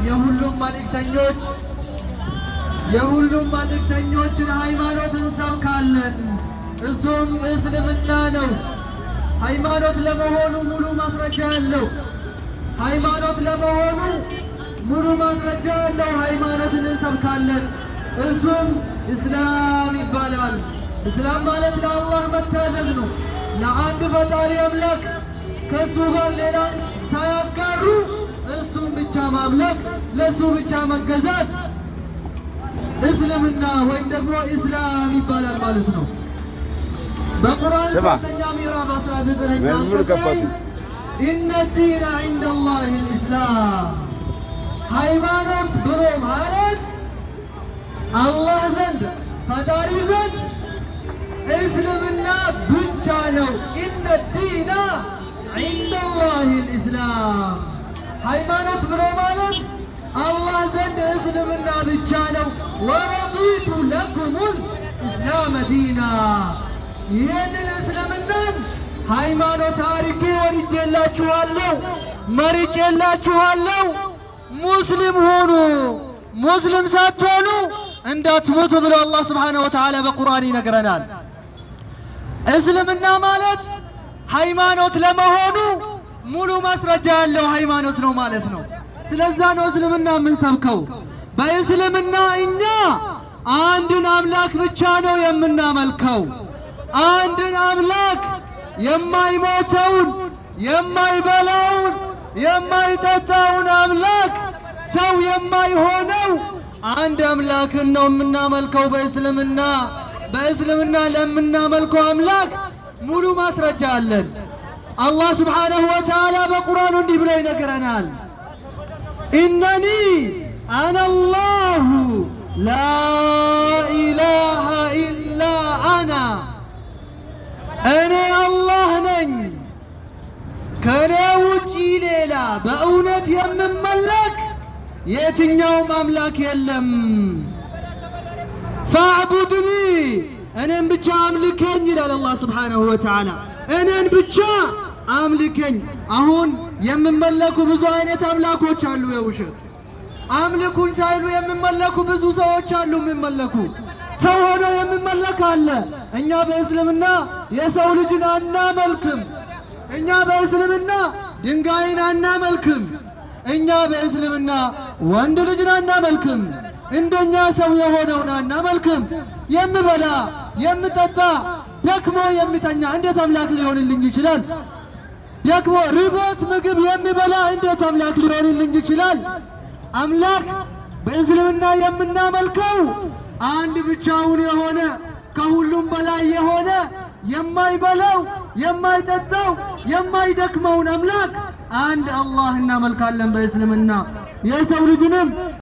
የሁሉም መልእክተኞችን ሃይማኖት እንሰብካለን። እሱም እስልምና ነው። ሃይማኖት ለመሆኑ ሙሉ ማስረጃ ያለው ሃይማኖትን እንሰብካለን። እሱም እስላም ይባላል። እስላም ማለት ለአላህ መታዘዝ ነው። ለአንድ ፈጣሪ አምላክ ከሱ ጋር ሌላ ሳያጋሩ እሱም ብቻ ማምለክ፣ ለሱ ብቻ መገዛት እስልምና ወይም ደግሞ ኢስላም ይባላል ማለት ነው። በቁርአን 3ኛ ምዕራፍ 19ኛ አንቀጽ ኢነ ዲነ ዒንደላሂ አልኢስላም ሃይማኖት ብሎ ማለት አላህ ዘንድ ፈጣሪ ዘንድ እስልምና ብቻ ነው። ኢነ ዲነ ዒንደላሂ አልኢስላም ሃይማኖት ብሎ ማለት አላህ ዘንድ እስልምና ብቻ ነው። ወረዲቱ ለኩሙል ኢስላመ ዲና ይህንን እስልምናን ሃይማኖት አድርጌ ወድጄላችኋለሁ፣ መርጬላችኋለሁ። ሙስሊም ሁኑ። ሙስሊም ሳትሆኑ እንዳትሞቱ ብሎ አላህ ሱብሓነሁ ወተዓላ በቁርአን ይነግረናል። እስልምና ማለት ሃይማኖት ለመሆኑ ሙሉ ማስረጃ ያለው ሃይማኖት ነው ማለት ነው። ስለዛ ነው እስልምና የምንሰብከው። በእስልምና እኛ አንድን አምላክ ብቻ ነው የምናመልከው። አንድን አምላክ የማይሞተውን፣ የማይበላውን፣ የማይጠጣውን አምላክ ሰው የማይሆነው አንድ አምላክን ነው የምናመልከው በእስልምና። በእስልምና ለምናመልከው አምላክ ሙሉ ማስረጃ አለን። አላህ ሱብሓነሁ ወተዓላ በቁርአኑ እንዲህ ብሎ ይነግረናል። ኢነኒ አነላሁ ላ ኢላሃ ኢላ አና እኔ አላህ ነኝ፣ ከእኔ ውጪ ሌላ በእውነት የምመለክ የትኛውም አምላክ የለም። ፈዕቡድኒ እኔን ብቻ አምልከኝ ይላል አላህ ሱብሓነሁ ወተዓላ። እኔን ብቻ አምልከኝ። አሁን የሚመለኩ ብዙ አይነት አምላኮች አሉ። የውሸት አምልኩኝ ሳይሉ የሚመለኩ ብዙ ሰዎች አሉ። የሚመለኩ ሰው ሆኖ የሚመለክ አለ። እኛ በእስልምና የሰው ልጅን አናመልክም። እኛ በእስልምና ድንጋይን አናመልክም። እኛ በእስልምና ወንድ ልጅን አናመልክም። እንደኛ ሰው የሆነውን አናመልክም። የሚበላ የሚጠጣ ደክሞ የሚተኛ እንዴት አምላክ ሊሆንልኝ ይችላል? ደክሞ ርቦት ምግብ የሚበላ እንዴት አምላክ ሊሆንልኝ ይችላል? አምላክ በእስልምና የምናመልከው አንድ ብቻውን የሆነ ከሁሉም በላይ የሆነ የማይበላው፣ የማይጠጣው፣ የማይደክመውን አምላክ አንድ አላህ እናመልካለን በእስልምና። የሰው ልጅንም